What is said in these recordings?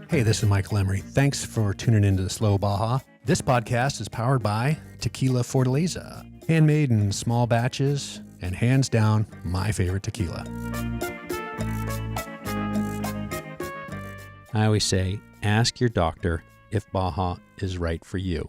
Hey, this is Michael Emery. Thanks for tuning into the Slow Baja. This podcast is powered by Tequila Fortaleza, handmade in small batches and hands down my favorite tequila. I always say, ask your doctor if Baja is right for you.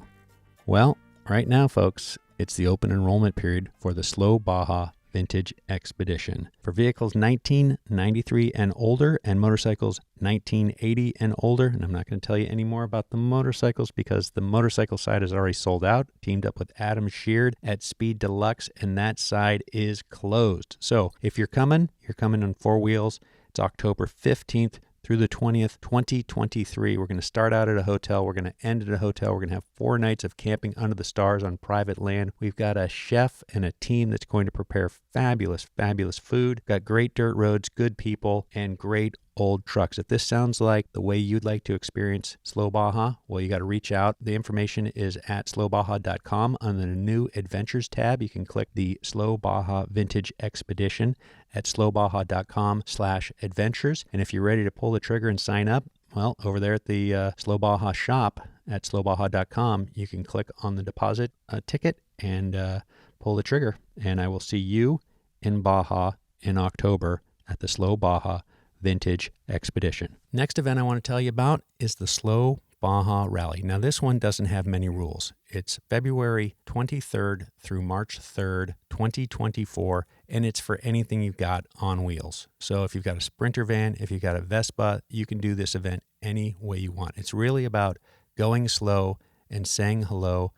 Well, right now, folks, it's the open enrollment period for the Slow Baja Vintage Expedition for vehicles 1993 and older and motorcycles 1980 and older. And I'm not going to tell you any more about the motorcycles because the motorcycle side is already sold out. Teamed up with Adam Sheard at Speed Deluxe, and that side is closed. So if you're coming on four wheels. It's October 15th through the 20th, 2023. We're going to start out at a hotel. We're going to end at a hotel. We're going to have 4 nights of camping under the stars on private land. We've got a chef and a team that's going to prepare fabulous, fabulous food. Got great dirt roads, good people, and great old trucks. If this sounds like the way you'd like to experience Slow Baja, well, you got to reach out. The information is at slowbaja.com. Under the new Adventures tab, you can click the Slow Baja Vintage Expedition at slowbaja.com/adventures. And if you're ready to pull the trigger and sign up, well, over there at the Slow Baja shop at slowbaja.com, you can click on the deposit ticket and pull the trigger. And I will see you in Baja in October at the Slow Baja Vintage Expedition. Next event I want to tell you about is the Slow Baja Rally. Now, this one doesn't have many rules. It's February 23rd through March 3rd, 2024, and it's for anything you've got on wheels. So if you've got a Sprinter van, if you've got a Vespa, you can do this event any way you want. It's really about going slow and saying hello,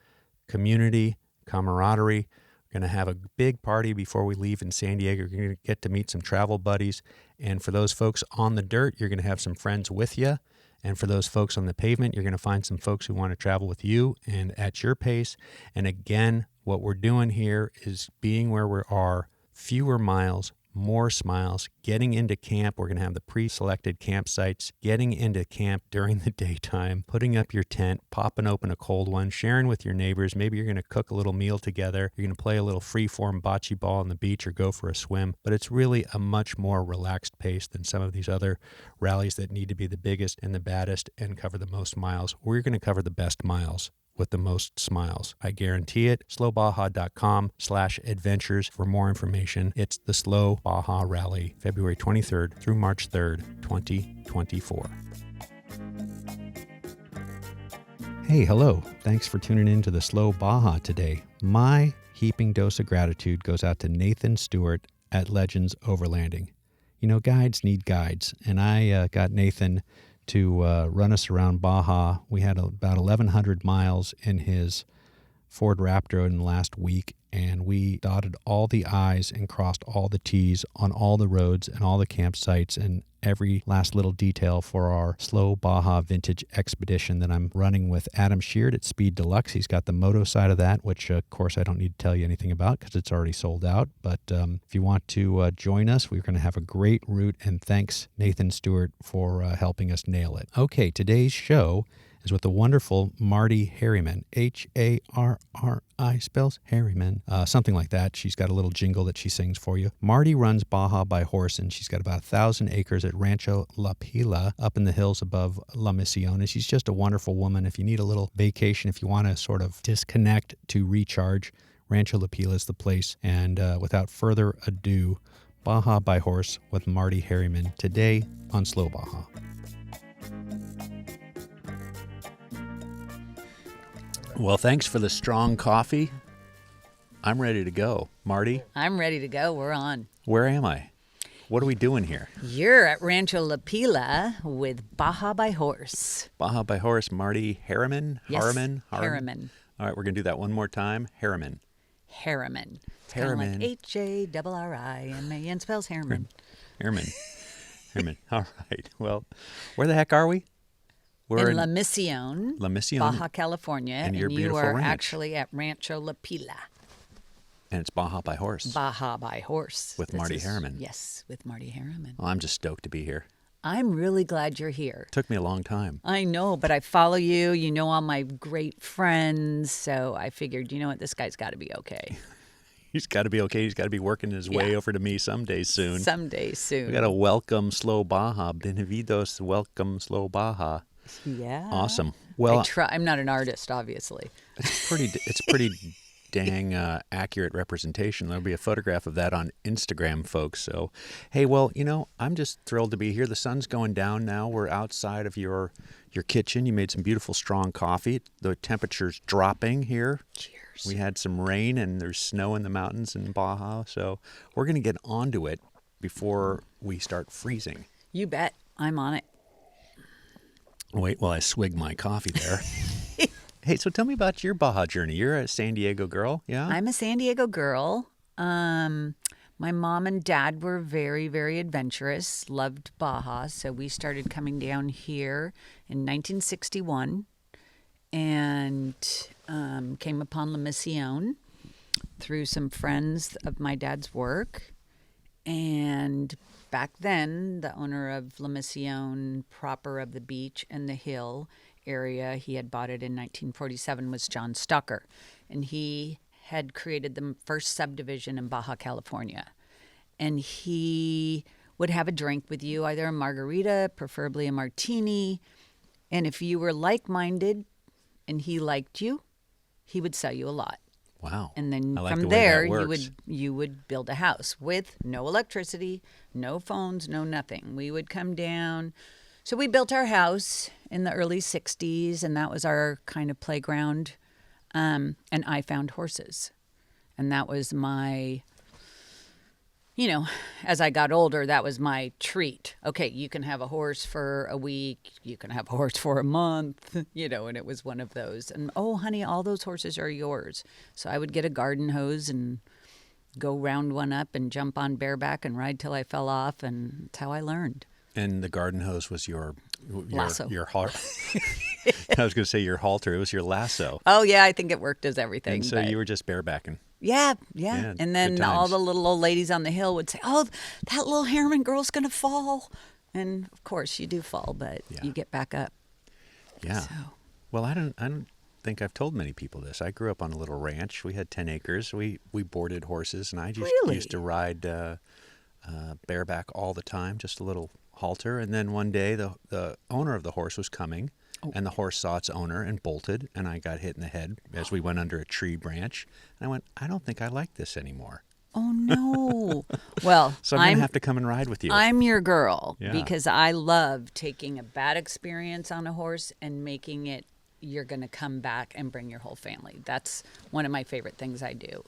community, camaraderie. We're going to have a big party before we leave in San Diego. You're going to get to meet some travel buddies. And for those folks on the dirt, you're going to have some friends with you. And for those folks on the pavement, you're going to find some folks who want to travel with you and at your pace. And again, what we're doing here is being where we are, fewer miles, more smiles, getting into camp. We're going to have the pre-selected campsites, getting into camp during the daytime, putting up your tent, popping open a cold one, sharing with your neighbors. Maybe you're going to cook a little meal together. You're going to play a little free-form bocce ball on the beach or go for a swim. But it's really a much more relaxed pace than some of these other rallies that need to be the biggest and the baddest and cover the most miles. We're going to cover the best miles with the most smiles. I guarantee it. slowbaja.com/adventures for more information. It's the Slow Baja Rally, February 23rd through March 3rd, 2024. Hey, hello. Thanks for tuning in to the Slow Baja today. My heaping dose of gratitude goes out to Nathan Stewart at Legends Overlanding. You know, guides need guides, and I got Nathan to run us around Baja. We had about 1,100 miles in his Ford Raptor in the last week, and we dotted all the I's and crossed all the T's on all the roads and all the campsites and every last little detail for our Slow Baja Vintage Expedition that I'm running with Adam Sheard at Speed Deluxe. He's got the moto side of that, which, of course, I don't need to tell you anything about because it's already sold out. But if you want to join us, we're going to have a great route, and thanks, Nathan Stewart, for helping us nail it. Okay, today's show is with the wonderful Marty Harriman, Harri, spells Harryman, something like that. She's got a little jingle that she sings for you. Marty runs Baja by horse, and she's got about 1,000 acres at Rancho La Pila up in the hills above La Mision. And she's just a wonderful woman. If you need a little vacation, if you want to sort of disconnect to recharge, Rancho La Pila is the place. And without further ado, Baja by horse with Marty Harriman today on Slow Baja. Well, thanks for the strong coffee. I'm ready to go. Marty? I'm ready to go. We're on. Where am I? What are we doing here? You're at Rancho La Pila with Baja by horse. Baja by horse, Marty Harriman? Yes, Harriman? Harriman. All right, we're going to do that one more time. Harriman. Harriman. It's Harriman. kind of like Harriman spells Harriman. Harriman. Harriman. All right. Well, where the heck are we? We're in La Mision, Baja, California, and you are ranch. Actually at Rancho La Pila. And it's Baja by horse. Baja by horse. With Marty Harriman. Yes, with Marty Harriman. Well, I'm just stoked to be here. I'm really glad you're here. Took me a long time. I know, but I follow you. You know all my great friends, so I figured, you know what, this guy's got to be okay. He's got to be okay. He's got to be working his way over to me someday soon. Someday soon. We got to welcome Slow Baja. Bienvenidos, welcome Slow Baja. Yeah. Awesome. Well, I'm not an artist, obviously. it's pretty dang accurate representation. There'll be a photograph of that on Instagram, folks. So, hey, well, I'm just thrilled to be here. The sun's going down now. We're outside of your kitchen. You made some beautiful, strong coffee. The temperature's dropping here. Cheers. We had some rain, and there's snow in the mountains in Baja. So we're going to get onto it before we start freezing. You bet. I'm on it. Wait while I swig my coffee there. Hey, so tell me about your Baja journey. You're a San Diego girl, yeah? I'm a San Diego girl. My mom and dad were very, very adventurous, loved Baja. So we started coming down here in 1961 and came upon La Mision through some friends of my dad's work. And back then, the owner of La Mision, proper of the beach and the hill area, he had bought it in 1947, was John Stucker. And he had created the first subdivision in Baja, California. And he would have a drink with you, either a margarita, preferably a martini. And if you were like-minded and he liked you, he would sell you a lot. Wow. And then I like from the way there, that works. you would build a house with no electricity, no phones, no nothing. We would come down. So we built our house in the early 60s, and that was our kind of playground. And I found horses. And that was my, as I got older, that was my treat. Okay, you can have a horse for a week. You can have a horse for a month, and it was one of those. And, oh, honey, all those horses are yours. So I would get a garden hose and go round one up and jump on bareback and ride till I fell off. And that's how I learned. And the garden hose was your Lasso. Your halter. I was going to say your halter. It was your lasso. Oh, yeah, I think it worked as everything. And so you were just barebacking. Yeah. Yeah, And then good all times. the little old ladies on the hill would say, oh, that little Harryman girl's going to fall. And, of course, you do fall, but Yeah. you get back up. Yeah. So. Well, I don't think I've told many people this. I grew up on a little ranch. We had 10 acres. We boarded horses, and I just Really? used to ride bareback all the time, just a little halter. And then one day the owner of the horse was coming, and the horse saw its owner and bolted, and I got hit in the head as we went under a tree branch. And I went, I don't think I like this anymore. Oh, no. Well, So I'm going to have to come and ride with you. I'm your girl Yeah. because I love taking a bad experience on a horse and making it you're going to come back and bring your whole family. That's one of my favorite things I do.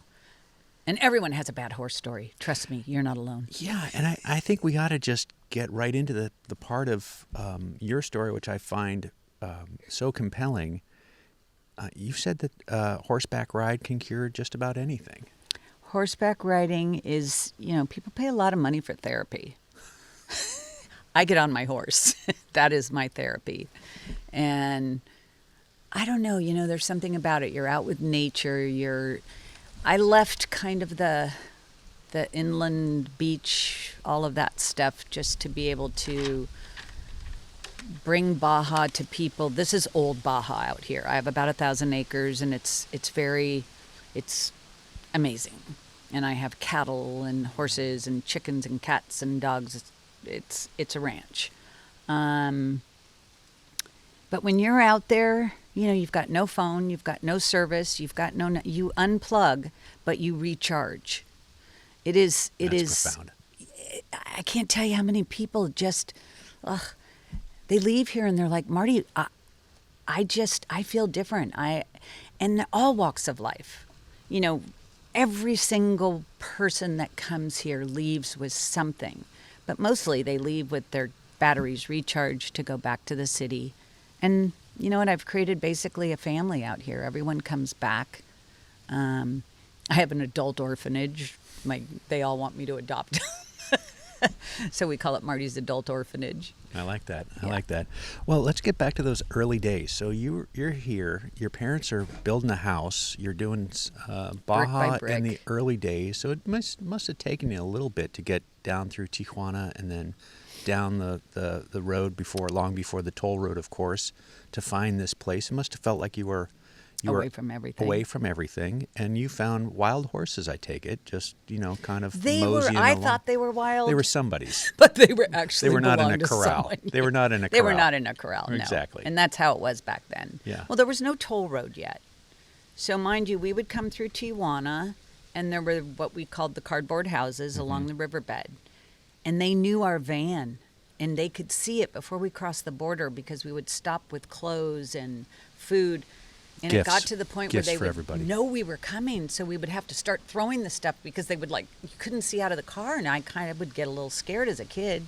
And everyone has a bad horse story. Trust me, you're not alone. Yeah, and I think we ought to just get right into the part of your story, which I find so compelling. You said that horseback ride can cure just about anything. Horseback riding is, people pay a lot of money for therapy. I get on my horse. That is my therapy. And I don't know, there's something about it. You're out with nature. I left kind of the inland beach, all of that stuff, just to be able to bring Baja to people. This is old Baja out here. I have about 1,000 acres, and it's amazing. And I have cattle and horses and chickens and cats and dogs. It's a ranch. But when you're out there, you've got no phone, you've got no service, you unplug, but you recharge. That's profound. I can't tell you how many people just, they leave here and they're like, Marty, I feel different. And all walks of life, every single person that comes here leaves with something, but mostly they leave with their batteries recharged to go back to the city. And you know what? I've created basically a family out here. Everyone comes back. I have an adult orphanage. They all want me to adopt. So we call it Marty's Adult Orphanage. I like that. I Yeah. like that. Well, let's get back to those early days. So you're here. Your parents are building a house. You're doing Baja brick. in the early days. So it must have taken you a little bit to get down through Tijuana and then down the road long before the toll road, of course, to find this place. It must have felt like you were You were away from everything. away from everything, and you found wild horses, I take it, just, kind of They were. moseying I along. thought they were wild. They were somebody's. but they were actually. They were not in a belonged to corral. someone. They were not in a They corral. were not in a corral. No. Exactly. And that's how it was back then. Yeah. Well, there was no toll road yet, so mind you, we would come through Tijuana, and there were what we called the cardboard houses along the riverbed, and they knew our van. And they could see it before we crossed the border because we would stop with clothes and food. And Gifts. it got to the point where Gifts they for would everybody. know we were coming. So we would have to start throwing the stuff because they would you couldn't see out of the car. And I kind of would get a little scared as a kid.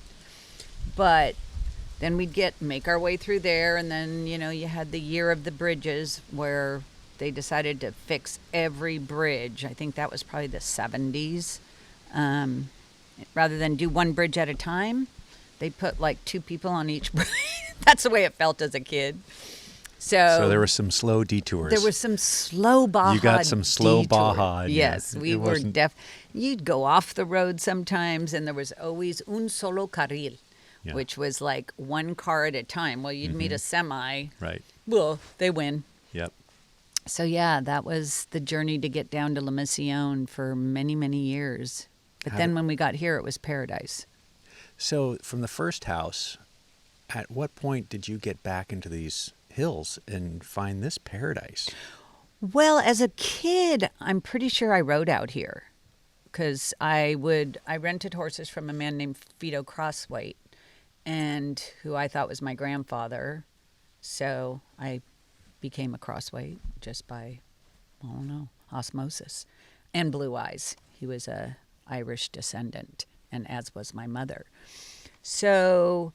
But then we'd make our way through there. And then, you had the year of the bridges where they decided to fix every bridge. I think that was probably the 70s. Rather than do one bridge at a time, they put 2 people on each bridge. That's the way it felt as a kid. So there were some slow detours. There was some slow Baja. You got some slow detour. Baja in Yes, there. we It were wasn't- You'd go off the road sometimes, and there was always un solo carril, Yeah. which was one car at a time. Well, you'd meet a semi. Right. Well, they win. Yep. So yeah, that was the journey to get down to La Mision for many, many years. But How then did- when we got here, it was paradise. So from the first house, at what point did you get back into these hills and find this paradise? Well, as a kid, I'm pretty sure I rode out here because I rented horses from a man named Fido Crosswhite, and who I thought was my grandfather. So I became a Crosswhite just by, I don't know, osmosis. And blue eyes. He was a Irish descendant, and as was my mother. So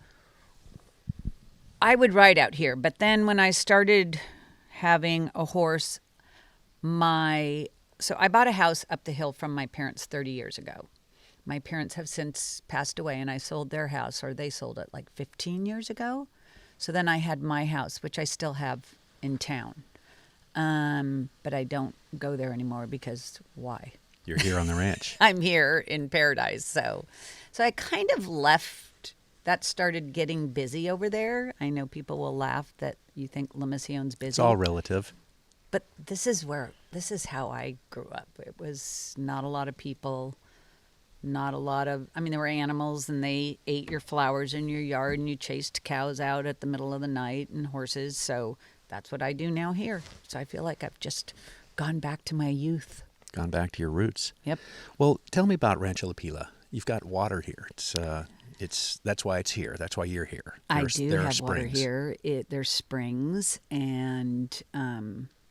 I would ride out here, but then when I started having a horse, so I bought a house up the hill from my parents 30 years ago. My parents have since passed away, and I sold their house, or they sold it 15 years ago. So then I had my house, which I still have in town. But I don't go there anymore because why? You're here on the ranch. I'm here in paradise. So I kind of left. That started getting busy over there. I know people will laugh that you think La Mision's busy. It's all relative. But this is how I grew up. It was not a lot of people, there were animals, and they ate your flowers in your yard, and you chased cows out at the middle of the night, and horses. So that's what I do now here. So I feel like I've just gone back to my youth. Gone back to your roots. Yep. Well, tell me about Rancho La Pila. You've got water here. That's why it's here. That's why you're here. I There's- do there are have water springs. here. There's springs, and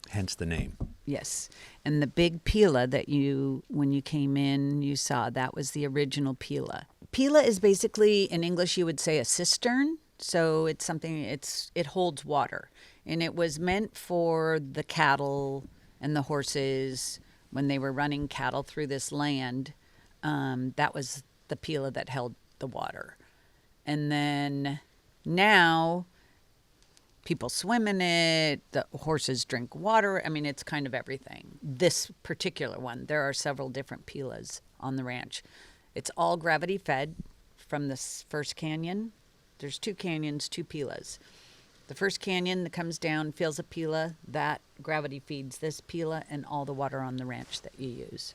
Hence the name. yes. And the big Pila that when you came in, you saw, that was the original Pila. Pila is basically, in English, you would say a cistern. So it's something, it holds water. And it was meant for the cattle and the horses when they were running cattle through this land. That was the Pila that held the water. And then now people swim in it, the horses drink water. I mean, it's kind of everything. This particular one, there are several different Pilas on the ranch. It's all gravity fed from this first canyon. There's 2 canyons, 2 Pilas. The first canyon that comes down fills a Pila. That gravity feeds this Pila and all the water on the ranch that you use.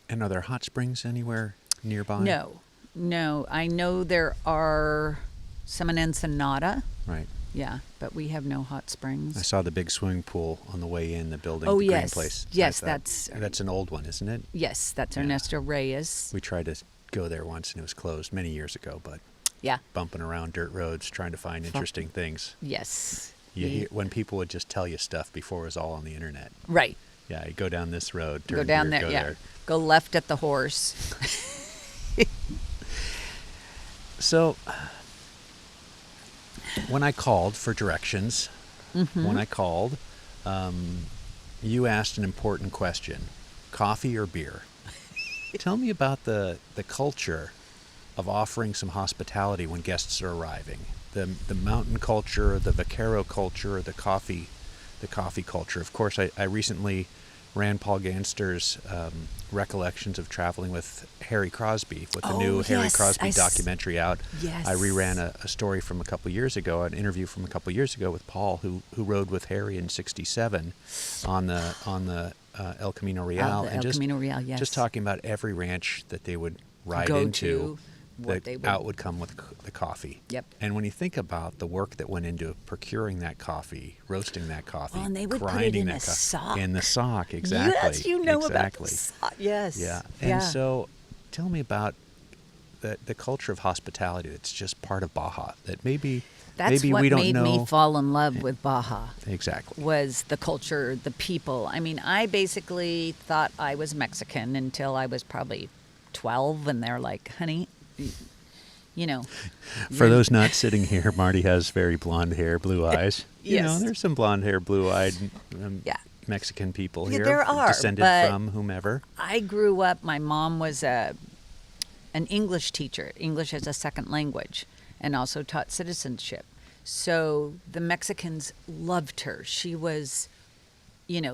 And are there hot springs anywhere nearby? No. I know there are some in Ensenada. Right. Yeah, but we have no hot springs. I saw the big swimming pool on the way in the building. Oh, the green yes. place. Yes, I thought- that's- that's an old one, isn't it? Yes, that's Yeah. Ernesto Reyes. We tried to go there once and it was closed many years ago, but Yeah. bumping around dirt roads trying to find interesting things. Yes. You hear, when people would just tell you stuff before it was all on the internet. Right. Yeah, you go down this road, turn Go down here, there. go Yeah. there. Go left at the horse. So, when I called for directions, you asked an important question: coffee or beer? Tell me about the culture of offering some hospitality when guests are arriving. The mountain culture, the vaquero culture, the coffee culture. Of course, I recently Rand Paul Ganster's recollections of traveling with Harry Crosby, with the Oh, new Harry yes, Crosby I s- documentary out. Yes. I reran a story from a couple years ago, an interview from a couple years ago with Paul, who rode with Harry in '67 on the El Camino Real, the and El just Camino Real, yes. just talking about every ranch that they would ride Go into. to, what The they would- out would come with the coffee. Yep. And when you think about the work that went into procuring that coffee, roasting that coffee, Oh, and they would put it grinding in that a coffee sock. in the sock, exactly. Yes, you know exactly. about the sock. Yes. Yeah. And so, tell me about the culture of hospitality that's just part of Baja. That maybe That's maybe what we don't made know me fall in love with Baja. exactly. Was the culture, the people. I mean, I basically thought I was Mexican until I was probably 12, and they're like, honey, you know. For you're- those not sitting here, Marty has very blonde hair, blue eyes. You know, Yes. there's some blonde hair, blue-eyed Yeah. Mexican people Yeah, here. there are, descended but- from whomever. I grew up, my mom was an English teacher, English as a second language, and also taught citizenship. So the Mexicans loved her. She was,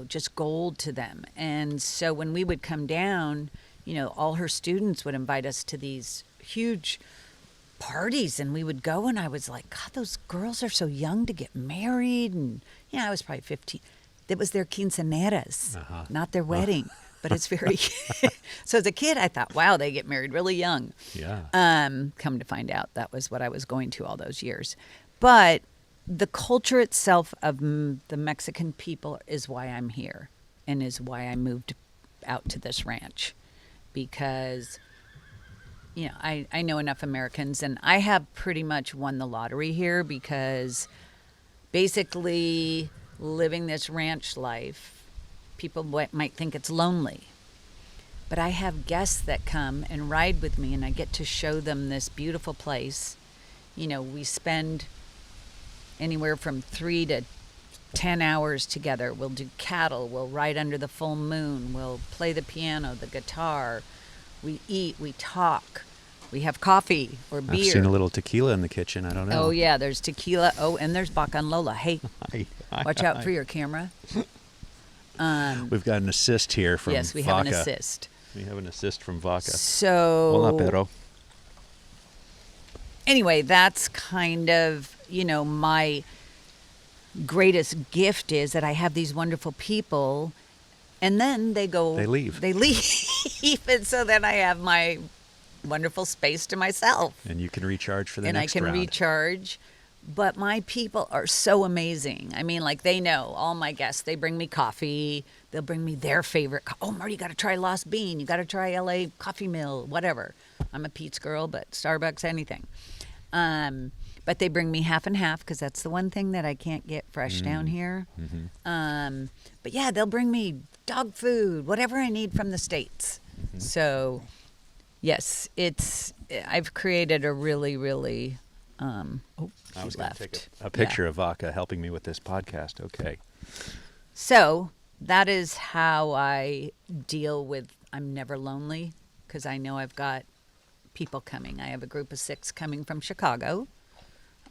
just gold to them. And so when we would come down, all her students would invite us to these huge parties, and we would go, and I was like, God, those girls are so young to get married. And I was probably 15. It was their quinceaneras, not their wedding. But it's very so as a kid I thought, wow, they get married really young. Yeah. Come to find out that was what I was going to all those years. But the culture itself of the Mexican people is why I'm here, and is why I moved out to this ranch, because I know enough Americans, and I have pretty much won the lottery here, because basically living this ranch life, people might think it's lonely. But I have guests that come and ride with me, and I get to show them this beautiful place. We spend anywhere from 3 to 10 hours together. We'll do cattle. We'll ride under the full moon. We'll play the piano, the guitar. We eat. We talk. We have coffee or beer. I've seen a little tequila in the kitchen. I don't know. Oh, yeah. There's tequila. Oh, and there's Baja and Lola. Hey, watch out for your camera. We've got an assist here from Yes, we Vaca. have an assist. We have an assist from Vaca. So, Hola, perro. anyway, that's kind of, my greatest gift is that I have these wonderful people, and then they leave. And so then I have my wonderful space to myself. And you can recharge for the And I next can round. recharge. But my people are so amazing. I mean, like, they know, all my guests, they bring me coffee. They'll bring me their favorite. Oh, Marty, you got to try Lost Bean. You got to try LA Coffee Mill, whatever. I'm a Pete's girl, but Starbucks, anything. But they bring me half and half, because that's the one thing that I can't get fresh down here. Mm-hmm. But yeah, they'll bring me dog food, whatever I need from the States. Mm-hmm. So, yes, I've created a really, really, I was she going to left. take a picture of Vaca helping me with this podcast. Okay. So that is how I deal with, I'm never lonely, because I know I've got people coming. I have a group of 6 coming from Chicago.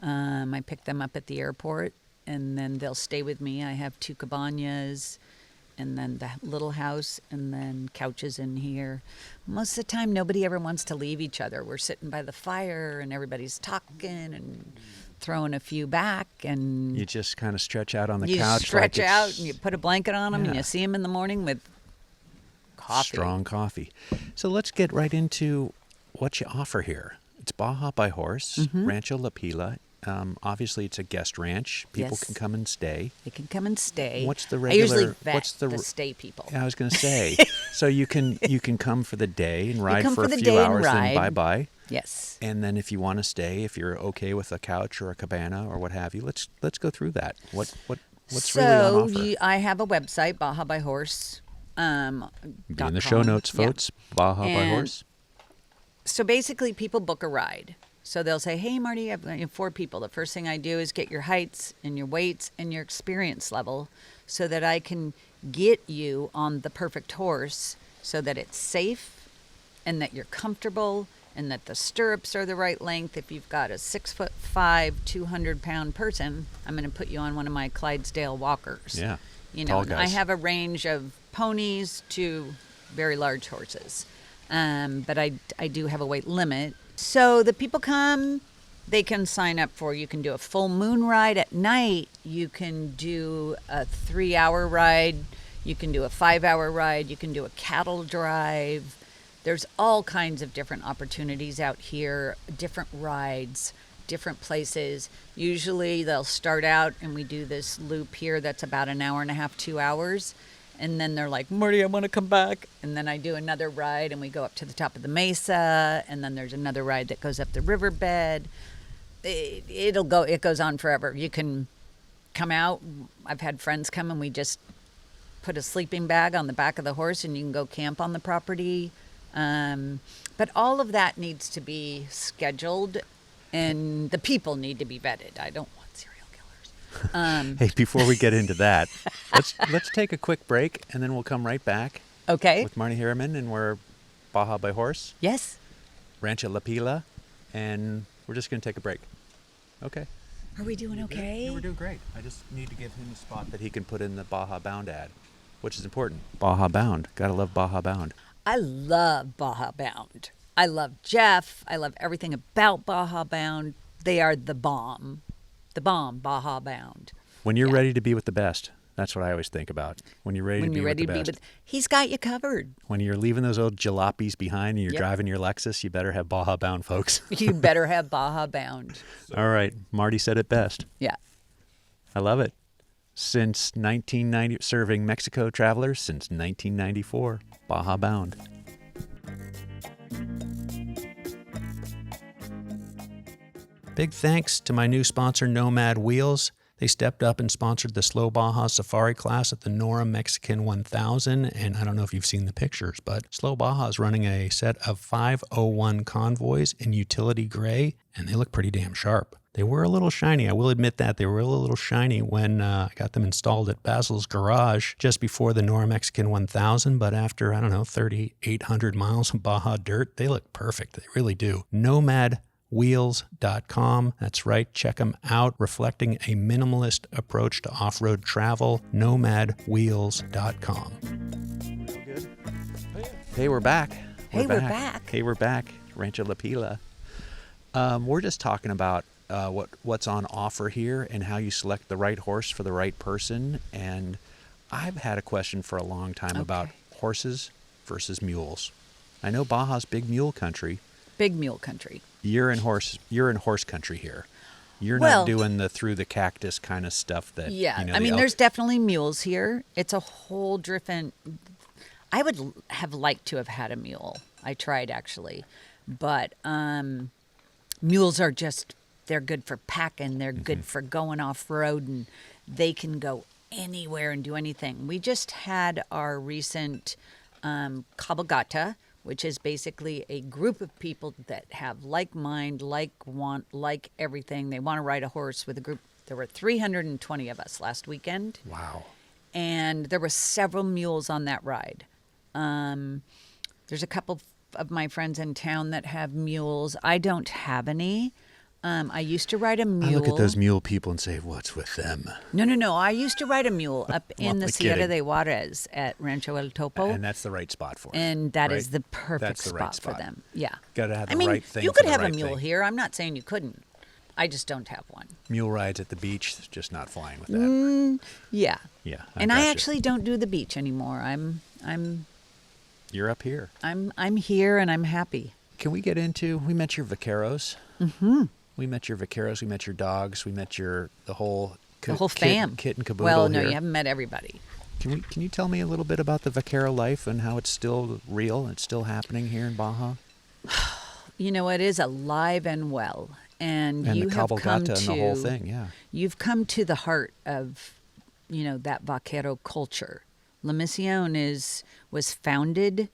I pick them up at the airport, and then they'll stay with me. I have 2 cabañas, and then the little house, and then couches in here. Most of the time, nobody ever wants to leave each other. We're sitting by the fire, and everybody's talking and throwing a few back, and You just kind of stretch out on the you couch. stretch like out, it's and you put a blanket on them, and Yeah. you see them in the morning with coffee. strong coffee. So let's get right into what you offer here. It's Baja by horse, Mm-hmm. Rancho La Pila. Obviously, it's a guest ranch. People Yes. can come and stay. They can come and stay. What's the I usually regular- vet what's the the r- stay people. Yeah, I was going to say. So you can come for the day and ride come for for a the few day and hours, then ride. bye-bye. Yes. And then if you want to stay, if you're okay with a couch or a cabana or what have you, let's go through that. What's so really on offer? I have a website, Baja by Horse. Be in the .com. show notes, Yeah. folks. Baja by And horse. So basically, people book a ride. So they'll say, hey, Marty, I have 4 people. The first thing I do is get your heights and your weights and your experience level, so that I can get you on the perfect horse, so that it's safe and that you're comfortable and that the stirrups are the right length. If you've got a 6'5", 200-pound person, I'm going to put you on one of my Clydesdale walkers. Yeah. You Tall know, and I guys. have a range of ponies to very large horses. But I do have a weight limit. So the people come, they can sign up for, you can do a full moon ride at night. You can do a 3-hour ride. You can do a 5-hour ride. You can do a cattle drive. There's all kinds of different opportunities out here, different rides, different places. Usually they'll start out and we do this loop here that's about an hour and a half, 2 hours. And then they're like, Marty, I want to come back. And then I do another ride and we go up to the top of the mesa. And then there's another ride that goes up the riverbed. It goes on forever. You can come out. I've had friends come and we just put a sleeping bag on the back of the horse and you can go camp on the property. But all of that needs to be scheduled and the people need to be vetted. I don't want serial killers. Hey, before we get into that, let's take a quick break and then we'll come right back. Okay. With Marty Harriman, and we're Baja by horse. Yes. Rancho La Pila, and we're just going to take a break. Okay. Are we doing okay? Yeah, we're doing great. I just need to give him a spot that he can put in the Baja Bound ad, which is important. Baja Bound. Gotta love Baja Bound. I love Baja Bound. I love Jeff. I love everything about Baja Bound. They are the bomb. The bomb, Baja Bound. When you're ready to be with the best, that's what I always think about. When you're ready to be with the best. He's got you covered. When you're leaving those old jalopies behind and you're driving your Lexus, you better have Baja Bound, folks. You better have Baja Bound. All right. Marty said it best. Yeah. I love it. Since 1990, serving Mexico travelers since 1994. Baja Bound. Big thanks to my new sponsor, Nomad Wheels. They stepped up and sponsored the Slow Baja Safari class at the Nora Mexican 1000. And I don't know if you've seen the pictures, but Slow Baja is running a set of 501 convoys in utility gray, and they look pretty damn sharp. They were a little shiny. I will admit that. They were a little shiny when I got them installed at Basil's garage just before the Nora Mexican 1000. But after, 3,800 miles of Baja dirt, they look perfect. They really do. Nomadwheels.com. That's right. Check them out. Reflecting a minimalist approach to off-road travel. Nomadwheels.com. Hey, we're back. We're back. Rancho La Pila. We're just talking about what's on offer here and how you select the right horse for the right person. And I've had a question for a long time about horses versus mules. I know Baja's big mule country. Big mule country. You're in horse country here. You're not doing the through the cactus kind of stuff that there's definitely mules here. It's a whole different. I would have liked to have had a mule. I tried actually, but mules are they're good for packing. They're good for going off road, and they can go anywhere and do anything. We just had our recent cabalgata, which is basically a group of people that have like mind, like want, like everything. They want to ride a horse with a group. There were 320 of us last weekend. Wow. And there were several mules on that ride. There's a couple of my friends in town that have mules. I don't have any. I used to ride a mule. I look at those mule people and say, what's with them? No. I used to ride a mule up in the Sierra de Juarez at Rancho El Topo. And that's the right spot for it. And that is the perfect right spot for them. Yeah. Got to have the right thing. You could have a mule here. I'm not saying you couldn't. I just don't have one. Mule rides at the beach, just not flying with that. Yeah. Yeah. I actually don't do the beach anymore. You're up here. I'm here and I'm happy. Can we get into? We met your vaqueros. Mm-hmm. We met your vaqueros. We met your dogs. We met the whole fam. Kit and caboodle. Well, no, here. you haven't met everybody. Can you tell me a little bit about the vaquero life and how it's still real and still happening here in Baja? It is alive and well, and you the have come cabalgata to and the whole thing. Yeah, you've come to the heart of, that vaquero culture. La Mision was founded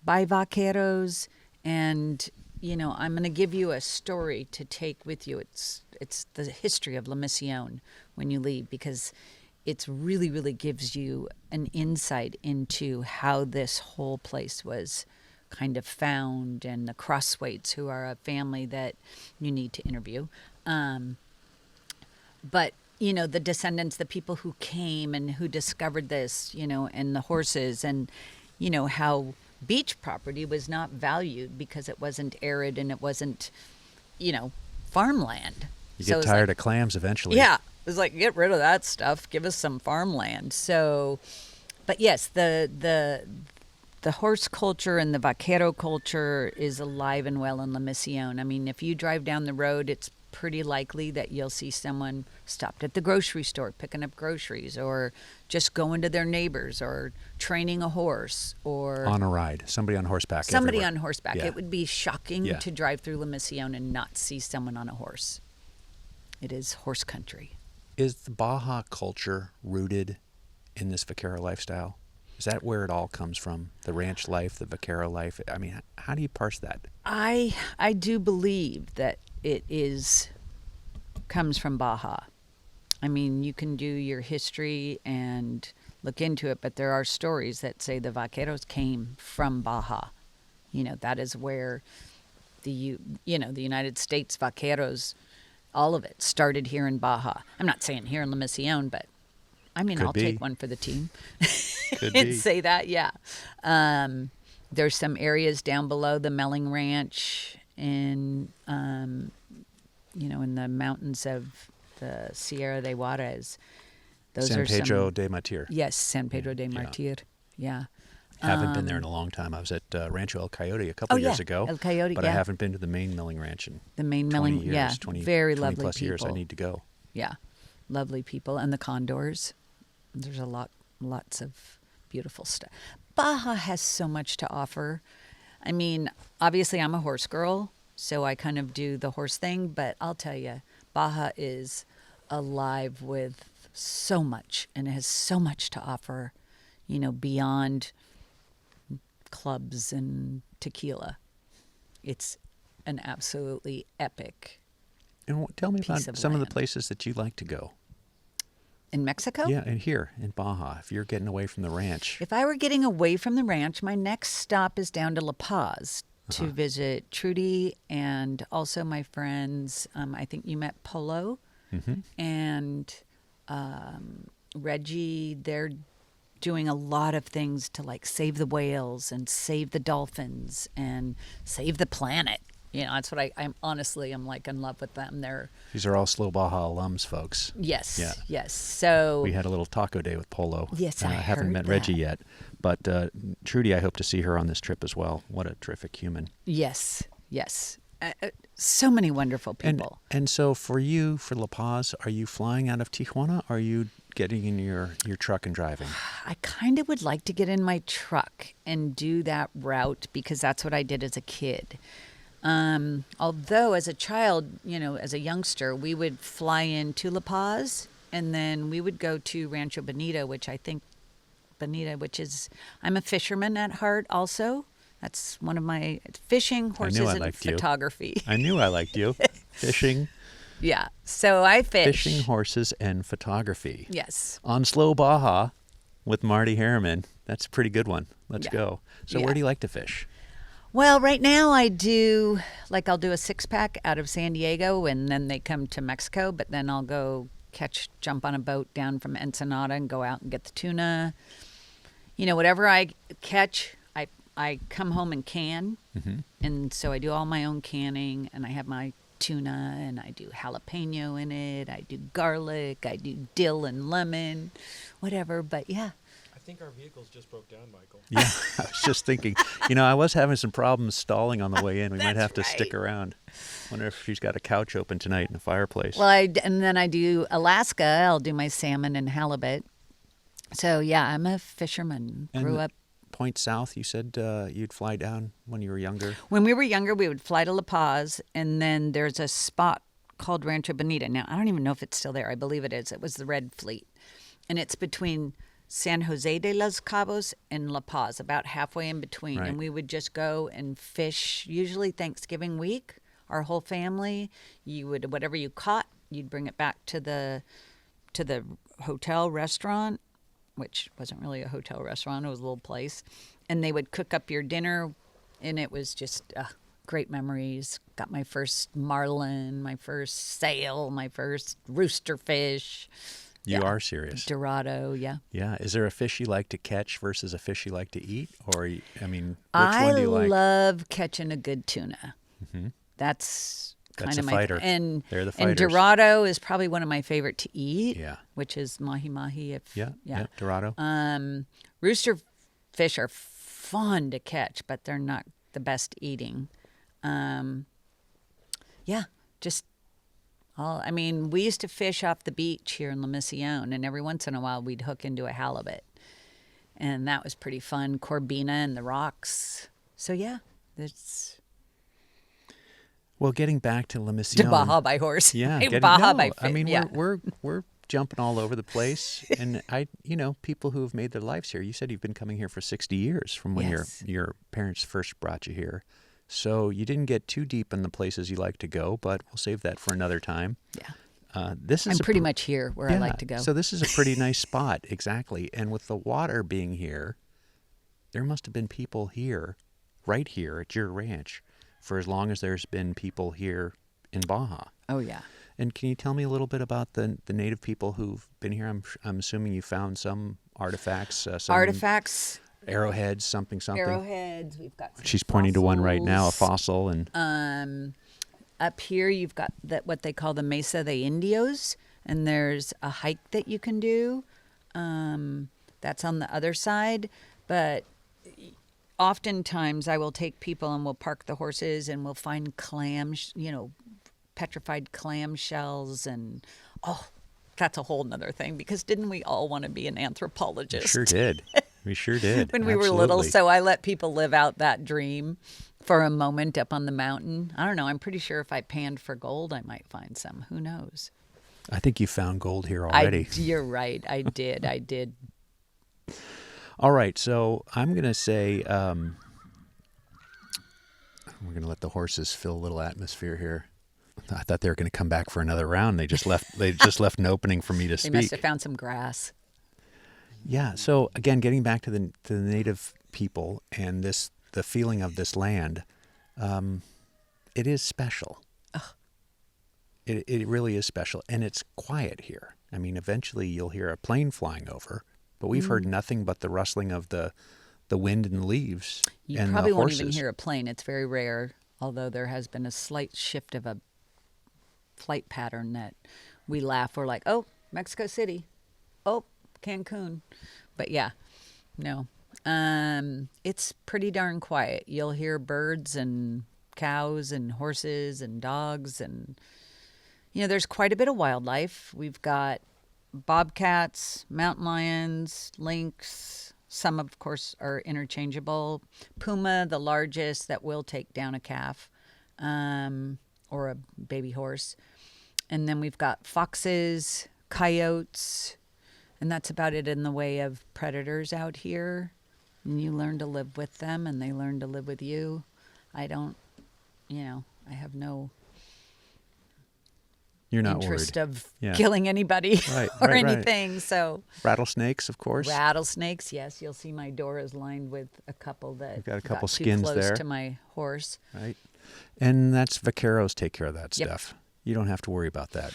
by vaqueros, and I'm going to give you a story to take with you. It's the history of La Mision when you leave, because it's really, really gives you an insight into how this whole place was kind of found, and the Crosswaits, who are a family that you need to interview. But, the descendants, the people who came and who discovered this, and the horses, and, how beach property was not valued because it wasn't arid and it wasn't, farmland. You So get it's tired like, of clams eventually. yeah, it was like, get rid of that stuff. Give us some farmland. So, but yes, the horse culture and the vaquero culture is alive and well in La Mision. I mean, if you drive down the road, it's pretty likely that you'll see someone stopped at the grocery store picking up groceries, or just going to their neighbors, or training a horse, or On a ride. Somebody on horseback. somebody everywhere. on horseback. Yeah. It would be shocking Yeah. to drive through La Mision and not see someone on a horse. It is horse country. Is the Baja culture rooted in this vaquero lifestyle? Is that where it all comes from? The ranch life, the vaquero life? I mean, how do you parse that? I do believe that it comes from Baja. I mean, you can do your history and look into it, but there are stories that say the vaqueros came from Baja. That is where the United States vaqueros, all of it started here in Baja. I'm not saying here in La Mision, but I mean, Could I'll be. take one for the team. Could And be. say that, yeah. There's some areas down below the Melling Ranch in in the mountains of the Sierra de Juarez. Those San are Pedro some, de Matir. yes, San Pedro de Yeah. Martir. Yeah. Haven't been there in a long time. I was at Rancho El Coyote a Oh, couple yeah, years ago. El Coyote, But I yeah. haven't been to the main milling ranch in The main 20 Melling, years, yeah. 20, Very 20 lovely plus people. years. I need to go. Yeah, lovely people. And the condors. There's lots of beautiful stuff. Baja has so much to offer. I mean, obviously I'm a horse girl, so I kind of do the horse thing, but I'll tell you, Baja is alive with so much, and it has so much to offer, beyond clubs and tequila. It's an absolutely epic. And tell me Piece about of some of the land. places that you like to go. In Mexico? Yeah, and here in Baja, if you're getting away from the ranch. If I were getting away from the ranch, my next stop is down to La Paz to visit Trudy and also my friends. I think you met Polo and Reggie. They're doing a lot of things to like save the whales and save the dolphins and save the planet. That's what I'm honestly, I'm like in love with them. These are all Slow Baja alums, folks. Yes, Yeah. yes. So We had a little taco day with Polo. Yes, I haven't heard met that. Reggie yet, but Trudy, I hope to see her on this trip as well. What a terrific human. yes. So many wonderful And people. and so for you, for La Paz, are you flying out of Tijuana? Or are you getting in your truck and driving? I kind of would like to get in my truck and do that route because that's what I did as a kid. Although as a child, as a youngster, we would fly into La Paz and then we would go to Rancho Bonita, which is, I'm a fisherman at heart also. That's one of my fishing, horses, I and liked you. photography. I knew I liked you. Fishing, Yeah. So I fish. fishing, horses, and photography. Yes. On Slow Baja with Marty Harriman. That's a pretty good one. Let's Yeah. go. So Yeah. where do you like to fish? Well, right now I'll do a 6-pack out of San Diego and then they come to Mexico, but then I'll go jump on a boat down from Ensenada and go out and get the tuna. Whatever I catch, I come home and can. And so I do all my own canning and I have my tuna and I do jalapeno in it. I do garlic. I do dill and lemon, whatever. But yeah. I think our vehicles just broke down, Michael. Yeah, I was just thinking. I was having some problems stalling on the way in. We might That's have to stick right. around. Wonder if she's got a couch open tonight in the fireplace. Well, and then I do Alaska. I'll do my salmon and halibut. So yeah, I'm a fisherman. And Grew up. Point South, you said you'd fly down when you were younger. When we were younger, we would fly to La Paz, and then there's a spot called Rancho Bonita. Now, I don't even know if it's still there. I believe it is. It was the Red Fleet. And it's between San Jose de los Cabos and La Paz, about halfway in between. Right. And we would just go and fish, usually Thanksgiving week, our whole family. You would, whatever you caught, you'd bring it back to the hotel restaurant, which wasn't really a hotel restaurant. It was a little place. And they would cook up your dinner, and it was just great memories. Got my first marlin, my first sail, my first rooster fish. You Yeah. are serious. Dorado, yeah. Yeah. Is there a fish you like to catch versus a fish you like to eat? Or, I mean, which I one do you like? love catching a good tuna. Mhm. That's That's kind a of my fighter. and They're the and fighters. Dorado is probably one of my favorite to eat. Yeah. Which is mahi mahi. Yeah. Dorado. Rooster fish are fun to catch, but they're not the best eating. Yeah, just all. I mean, we used to fish off the beach here in La Mission, and every once in a while we'd hook into a halibut, and that was pretty fun. Corbina and the rocks. So yeah, it's Well, getting back to La to Mission. Baja by horse. Yeah, Baja by I mean, yeah. we're jumping all over the place, and people who have made their lives here. You said you've been coming here for 60 years from when Yes. your parents first brought you here. So you didn't get too deep in the places you like to go, but we'll save that for another time. Yeah. This is I'm pretty much here where I like to go. So this is a pretty nice spot, exactly. And with the water being here, there must have been people here, right here at your ranch, for as long as there's been people here in Baja. Oh yeah. And can you tell me a little bit about the native people who've been here? I'm assuming you found some artifacts, some Artifacts, arrowheads, something. arrowheads. We've got. Some She's pointing to one right now, a fossils. fossil, and Up here, you've got what they call the Mesa de Indios, and there's a hike that you can do. That's on the other side, but oftentimes I will take people and we'll park the horses and we'll find clams, petrified clam shells, and that's a whole nother thing, because didn't we all want to be an anthropologist? sure did. We sure did. When we were little. Absolutely. So I let people live out that dream for a moment up on the mountain. I don't know. I'm pretty sure if I panned for gold, I might find some. Who knows? I think you found gold here already. You're right. I did. I did. All right, so I'm going to say we're going to let the horses fill a little atmosphere here. I thought they were going to come back for another round. They just left. They just left an opening for me to They speak. must have found some grass. Yeah. So again, getting back to the native people and the feeling of this land, it is special. It really is special, and it's quiet here. I mean, eventually you'll hear a plane flying over, but we've heard nothing but the rustling of the wind and the leaves You and probably the won't horses. even hear a plane. It's very rare, although there has been a slight shift of a flight pattern that we laugh. We're like, oh, Mexico City. Oh, Cancun. But yeah, no. It's pretty darn quiet. You'll hear birds and cows and horses and dogs, and there's quite a bit of wildlife. We've got bobcats, mountain lions, lynx. Some, of course, are interchangeable. Puma, the largest, that will take down a calf or a baby horse. And then we've got foxes, coyotes, and that's about it in the way of predators out here. And you learn to live with them, and they learn to live with you. I don't, I have no You're not interest worried. of Yeah. killing anybody Right, or right, right. anything. So Rattlesnakes, of course. rattlesnakes, yes, you'll see my door is lined with a couple that We've got a couple too skins close there. to my horse. Right. And that's vaqueros take care of that Yep. stuff. You don't have to worry about that.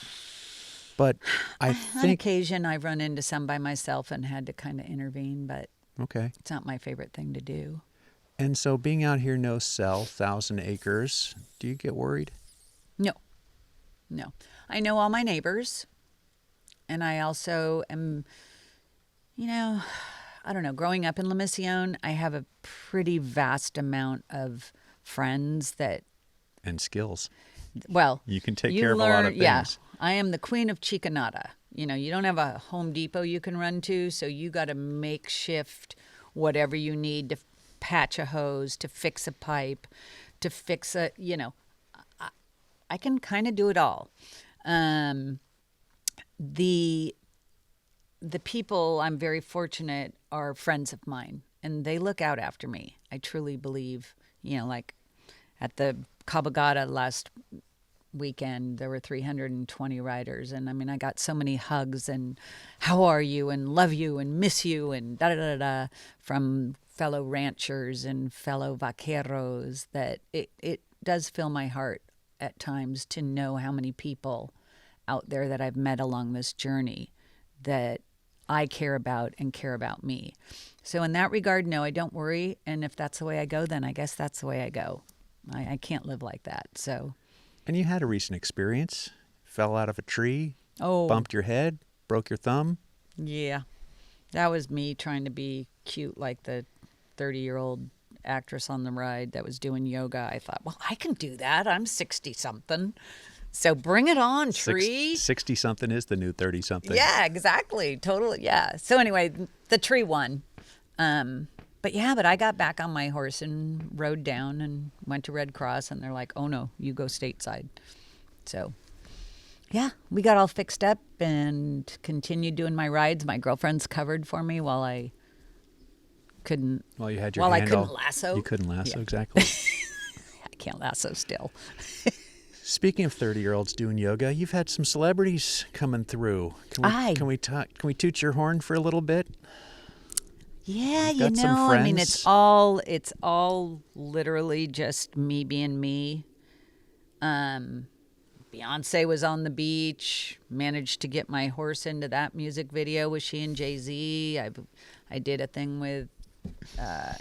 But I On think occasion, I've run into some by myself and had to kind of intervene, but okay. it's not my favorite thing to do. And so being out here, no cell, 1,000 acres, do you get worried? No. I know all my neighbors, and I also am, I don't know, growing up in La Mission, I have a pretty vast amount of friends that, And skills. well, You can take you care of a lot of learn- Yeah, things. I am the queen of chicanata. You don't have a Home Depot you can run to, so you got to makeshift whatever you need to patch a hose, to fix a pipe, to fix I can kind of do it all. The people, I'm very fortunate, are friends of mine, and they look out after me. I truly believe, like at the Cabagata last weekend, there were 320 riders, and I mean, I got so many hugs and how are you and love you and miss you and da da da da from fellow ranchers and fellow vaqueros that it does fill my heart at times to know how many people out there that I've met along this journey that I care about and care about me. So in that regard, no, I don't worry. And if that's the way I go, then I guess that's the way I go. I can't live like that. So. And you had a recent experience. Fell out of a tree, Oh. bumped your head, broke your thumb. Yeah. That was me trying to be cute like the 30-year-old actress on the ride that was doing yoga. I thought, well, I can do that. I'm 60-something. So bring it on, tree. 60-something is the new 30-something. Yeah, exactly. Totally. Yeah. So anyway, the tree won. But I got back on my horse and rode down and went to Red Cross, and they're like, oh, no, you go stateside. So, yeah, we got all fixed up and continued doing my rides. My girlfriend's covered for me while I couldn't. Well, you had your while I hand couldn't all- lasso. You couldn't lasso, Yeah. exactly. I can't lasso still. Speaking of 30-year-olds doing yoga, you've had some celebrities coming through. Aye. Can we toot your horn for a little bit? Yeah, You've got some I mean, friends. it's all literally just me being me. Beyonce was on the beach. Managed to get my horse into that music video with she and Jay-Z. I did a thing with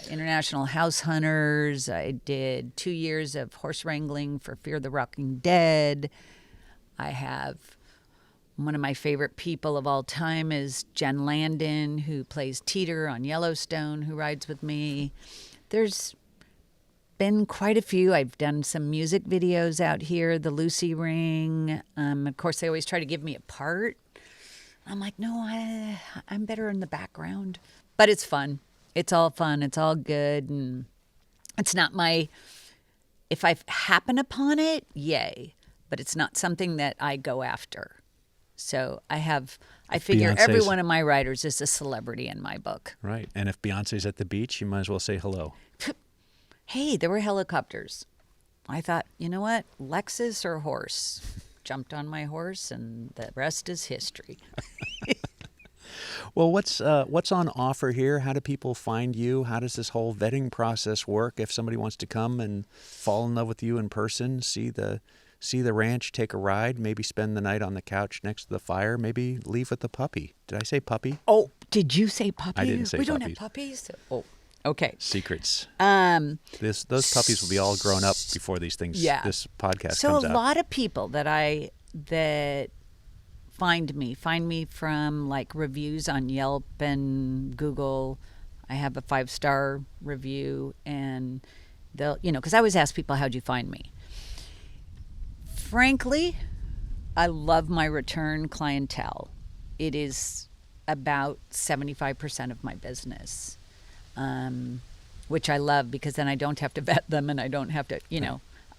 International House Hunters. I did 2 years of horse wrangling for Fear the Walking Dead. I have one of my favorite people of all time is Jen Landon, who plays Teeter on Yellowstone, who rides with me. There's been quite a few. I've done some music videos out here, the Lucy Ring. Of course, they always try to give me a part. I'm like, no, I'm better in the background. But it's fun. It's all fun. It's all good. And it's not if I happen upon it, yay. But it's not something that I go after. So I figure every Beyonce's- one of my riders is a celebrity in my book. Right. And if Beyonce's at the beach, you might as well say hello. Hey, there were helicopters. I thought, you know what? Lexus or horse? Jumped on my horse, and the rest is history. Well, what's on offer here? How do people find you? How does this whole vetting process work? If somebody wants to come and fall in love with you in person, see the ranch, take a ride, maybe spend the night on the couch next to the fire, maybe leave with the puppy. Did I say puppy? Oh, did you say puppy? I didn't say We don't puppies. have puppies. Oh, okay. Secrets. Um, Those puppies will be all grown up before these things. Yeah. This podcast so comes a out. lot of people that find me from like reviews on Yelp and Google. I have a 5-star review, and they'll, because I always ask people, how'd you find me? Frankly, I love my return clientele. It is about 75% of my business, which I love because then I don't have to vet them, and I don't have to,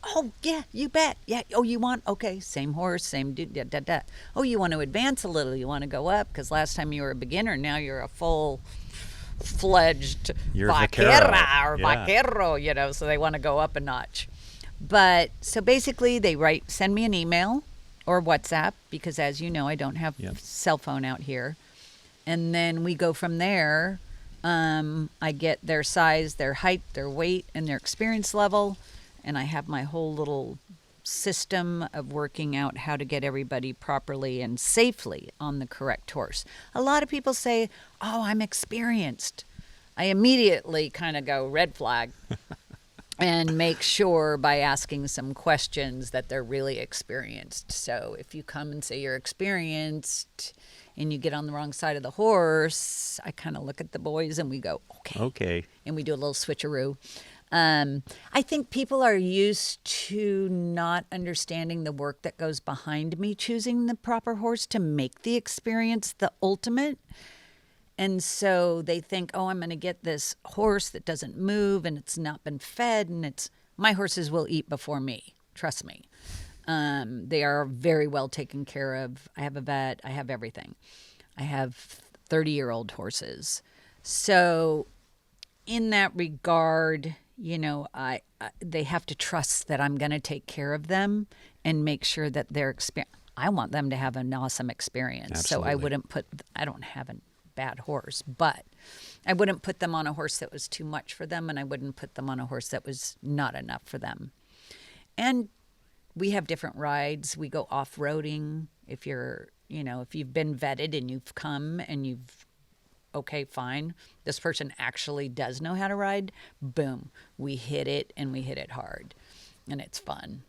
oh, yeah, you bet. Yeah. Oh, you want, okay, same horse, same dude, da, da, da. Oh, you want to advance a little. You want to go up because last time you were a beginner, now you're a full-fledged You're a vaquera or vaquero. Yeah. vaquero, so they want to go up a notch. But so basically they send me an email or WhatsApp because, as you know, I don't have Yep. cell phone out here. And then we go from there. I get their size, their height, their weight, and their experience level. And I have my whole little system of working out how to get everybody properly and safely on the correct horse. A lot of people say, oh, I'm experienced. I immediately kind of go red flag. And make sure by asking some questions that they're really experienced. So if you come and say you're experienced and you get on the wrong side of the horse, I kind of look at the boys and we go, okay. Okay. And we do a little switcheroo. I think people are used to not understanding the work that goes behind me choosing the proper horse to make the experience the ultimate. And so they think, oh, I'm going to get this horse that doesn't move and it's not been fed, and my horses will eat before me. Trust me. They are very well taken care of. I have a vet. I have everything. I have 30-year-old horses. So in that regard, they have to trust that I'm going to take care of them and make sure that I want them to have an awesome experience. Absolutely. So I don't have a bad horse, but I wouldn't put them on a horse that was too much for them, and I wouldn't put them on a horse that was not enough for them. And we have different rides. We go off-roading. If you've been vetted and you've come and okay, fine, this person actually does know how to ride, boom, we hit it, and we hit it hard. And it's fun.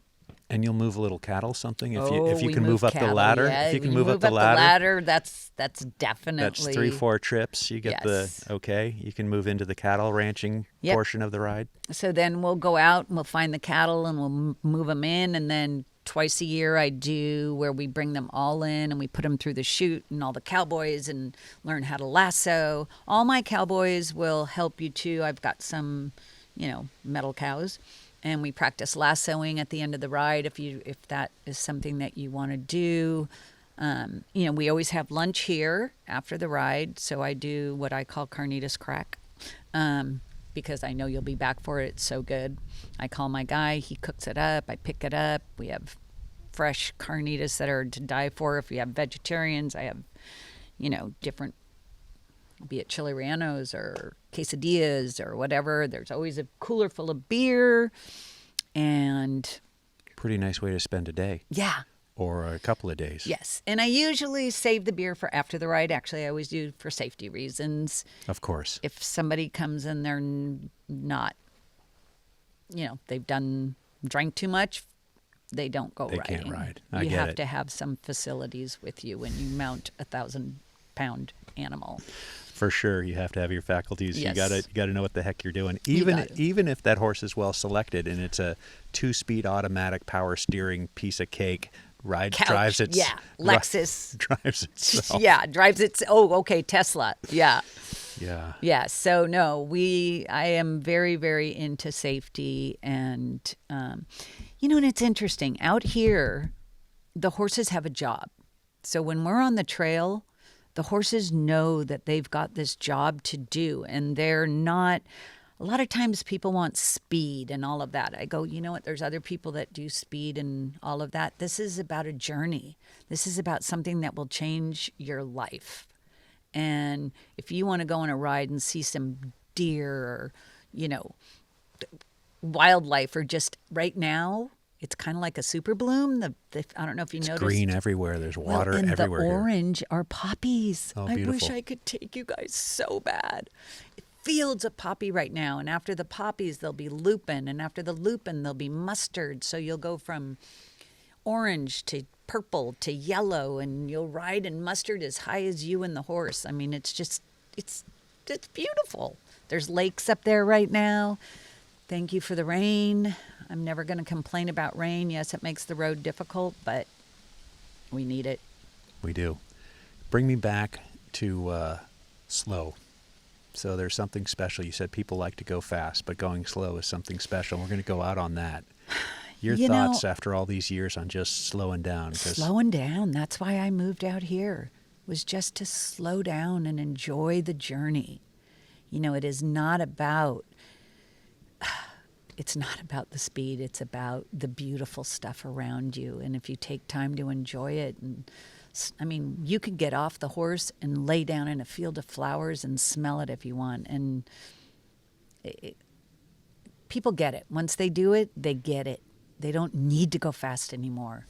And you'll move a little cattle, something if you we can move up cattle, the ladder. yeah. If you can When move up the ladder, that's definitely. that's 3-4 trips. You get Yes. You can move into the cattle ranching Yep. portion of the ride. So then we'll go out and we'll find the cattle and we'll move them in. And then twice a year I do where we bring them all in and we put them through the chute, and all the cowboys and learn how to lasso. All my cowboys will help you too. I've got some, metal cows. And we practice lassoing at the end of the ride if that is something that you want to do. We always have lunch here after the ride. So I do what I call carnitas crack because I know you'll be back for it. It's so good. I call my guy. He cooks it up. I pick it up. We have fresh carnitas that are to die for. If you have vegetarians, I have, different, be it chili rellenos or quesadillas or whatever. There's always a cooler full of beer. And Pretty nice way to spend a day. yeah. Or a couple of days. Yes. And I usually save the beer for after the ride. Actually, I always do for safety reasons. Of course. If somebody comes in, they're not, they've drank too much, they don't go They riding. can't ride. I You get have it. to have some facilities with you when you mount 1,000-pound animal. For sure, you have to have your faculties. Yes. You got to know what the heck you're doing. You Even gotta. even if that horse is well selected and it's a 2-speed automatic power steering piece of cake, drives its Lexus. drives itself. Yeah, drives its. Oh, okay, Tesla. Yeah. Yeah. Yeah, so no, I am very, very into safety. And, and it's interesting. Out here, the horses have a job. So when we're on the trail, the horses know that they've got this job to do. And they're not, a lot of times people want speed and all of that. I go, you know what, there's other people that do speed and all of that. This is about a journey. This is about something that will change your life. And if you want to go on a ride and see some deer or, wildlife, or just right now, it's kind of like a super bloom. I don't know if you noticed. Green everywhere. There's water and everywhere the here. orange are poppies. Oh, I wish beautiful. I could take you guys so bad. Fields of poppy right now. And after the poppies, there'll be lupin. And after the lupin, there'll be mustard. So you'll go from orange to purple to yellow, and you'll ride in mustard as high as you and the horse. I mean, it's beautiful. There's lakes up there right now. Thank you for the rain. I'm never going to complain about rain. Yes, it makes the road difficult, but we need it. We do. Bring me back to slow. So there's something special. You said people like to go fast, but going slow is something special. We're going to go out on that. Your thoughts after all these years on just slowing down? Slowing down. That's why I moved out here, was just to slow down and enjoy the journey. It is not about, it's not about the speed. It's about the beautiful stuff around you. And if you take time to enjoy it, and you could get off the horse and lay down in a field of flowers and smell it if you want. And people get it. Once they do it, they get it. They don't need to go fast anymore.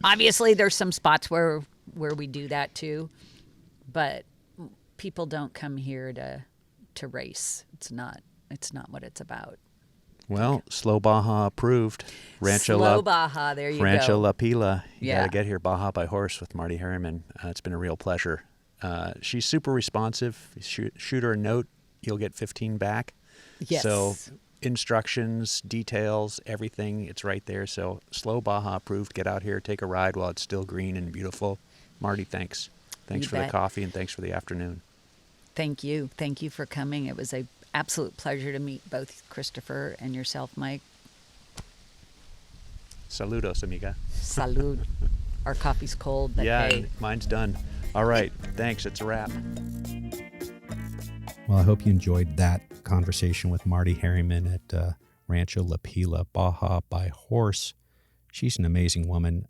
Obviously there's some spots where we do that too, but people don't come here to race. It's not what it's about. Well, Slow Baja approved. Slow Baja, there you go. Rancho La Pila. You Yeah. got to get here. Baja by horse with Marty Harriman. It's been a real pleasure. She's super responsive. Shoot her a note. You'll get 15 back. Yes. So instructions, details, everything, it's right there. So Slow Baja approved. Get out here, take a ride while it's still green and beautiful. Marty, thanks. Thanks You for the bet. coffee and thanks for the afternoon. Thank you. Thank you for coming. It was an absolute pleasure to meet both Christopher and yourself, Mike. Saludos, amiga. Salud. Our coffee's cold, but Yeah, hey. mine's done. All right. Thanks. It's a wrap. Well, I hope you enjoyed that conversation with Marty Harriman at Rancho La Pila, Baja by horse. She's an amazing woman.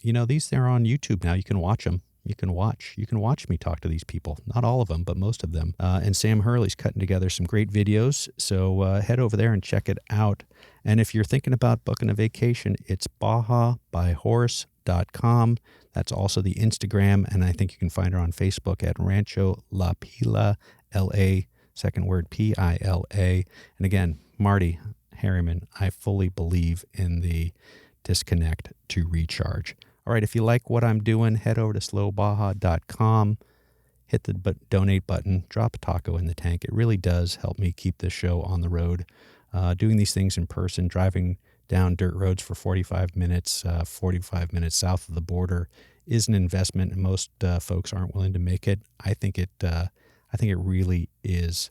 These, they're on YouTube now. You can watch them. you can watch me talk to these people. Not all of them, but most of them. And Sam Hurley's cutting together some great videos. So head over there and check it out. And if you're thinking about booking a vacation, it's bajabyhorse.com. That's also the Instagram. And I think you can find her on Facebook at Rancho La Pila, L-A, second word P-I-L-A. And again, Marty Harriman, I fully believe in the disconnect to recharge. All right, if you like what I'm doing, head over to slowbaja.com, hit the donate button, drop a taco in the tank. It really does help me keep this show on the road. Doing these things in person, driving down dirt roads for 45 minutes south of the border is an investment, and most folks aren't willing to make it. I think it really is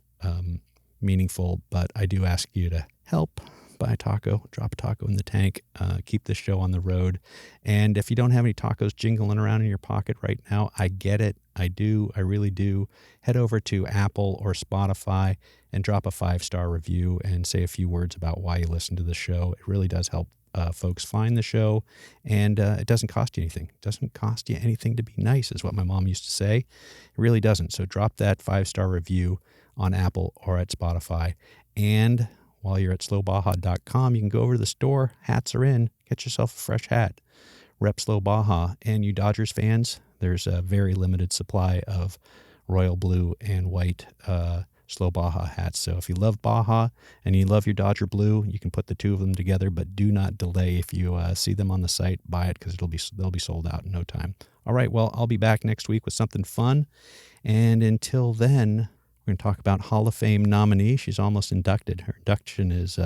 meaningful, but I do ask you to help. Buy a taco, drop a taco in the tank, keep this show on the road. And if you don't have any tacos jingling around in your pocket right now, I get it. I do. I really do. Head over to Apple or Spotify and drop a 5-star review and say a few words about why you listen to the show. It really does help folks find the show, and it doesn't cost you anything. It doesn't cost you anything to be nice, is what my mom used to say. It really doesn't. So drop that 5-star review on Apple or at Spotify. And while you're at slowbaja.com, you can go over to the store. Hats are in. Get yourself a fresh hat. Rep Slow Baja. And you Dodgers fans, there's a very limited supply of royal blue and white Slow Baja hats. So if you love Baja and you love your Dodger blue, you can put the two of them together, but do not delay. If you see them on the site, buy it, because they'll be sold out in no time. All right, well, I'll be back next week with something fun. And until then, we're going to talk about Hall of Fame nominee. She's almost inducted. Her induction is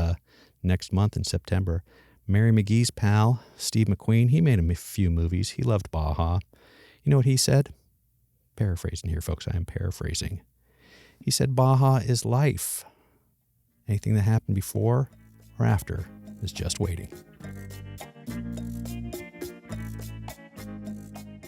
next month in September. Mary McGee's pal, Steve McQueen, he made a few movies. He loved Baja. You know what he said? Paraphrasing here, folks. I am paraphrasing. He said, Baja is life. Anything that happened before or after is just waiting.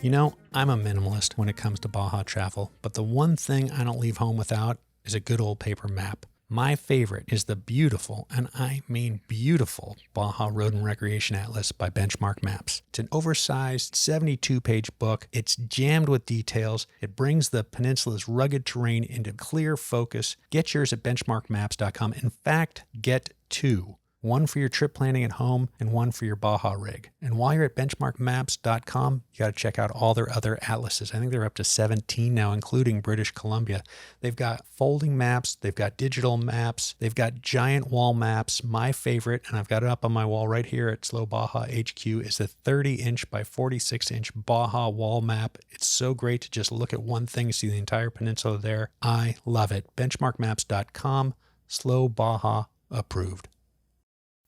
You know, I'm a minimalist when it comes to Baja travel, but the one thing I don't leave home without is a good old paper map. My favorite is the beautiful, and I mean beautiful, Baja Road and Recreation Atlas by Benchmark Maps. It's an oversized 72-page book. It's jammed with details. It brings the peninsula's rugged terrain into clear focus. Get yours at benchmarkmaps.com. In fact, get two. One for your trip planning at home and one for your Baja rig. And while you're at benchmarkmaps.com, you got to check out all their other atlases. I think they're up to 17 now, including British Columbia. They've got folding maps. They've got digital maps. They've got giant wall maps. My favorite, and I've got it up on my wall right here at Slow Baja HQ, is the 30-inch by 46-inch Baja wall map. It's so great to just look at one thing, see the entire peninsula there. I love it. Benchmarkmaps.com, Slow Baja approved.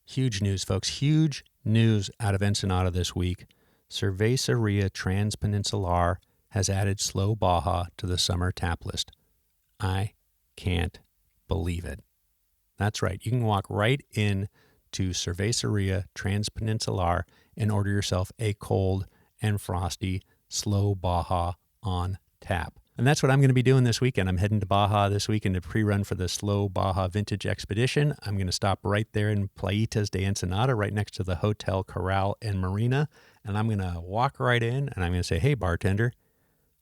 Huge news, folks. Huge news out of Ensenada this week. Cerveceria Transpeninsular has added Slow Baja to the summer tap list. I can't believe it. That's right. You can walk right in to Cerveceria Transpeninsular and order yourself a cold and frosty Slow Baja on tap. And that's what I'm going to be doing this weekend. I'm heading to Baja this weekend to pre-run for the Slow Baja Vintage Expedition. I'm going to stop right there in Playitas de Ensenada, right next to the Hotel Corral and Marina. And I'm going to walk right in and I'm going to say, hey, bartender,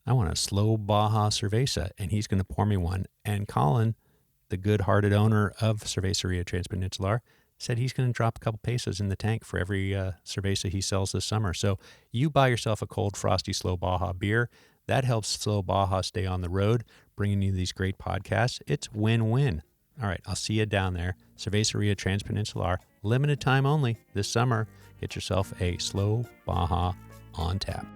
I want a Slow Baja Cerveza. And he's going to pour me one. And Colin, the good-hearted owner of Cerveceria Transpeninsular, said he's going to drop a couple pesos in the tank for every cerveza he sells this summer. So you buy yourself a cold, frosty Slow Baja beer. That helps Slow Baja stay on the road, bringing you these great podcasts. It's win-win. All right, I'll see you down there. Cerveceria Transpeninsular, limited time only this summer. Get yourself a Slow Baja on tap.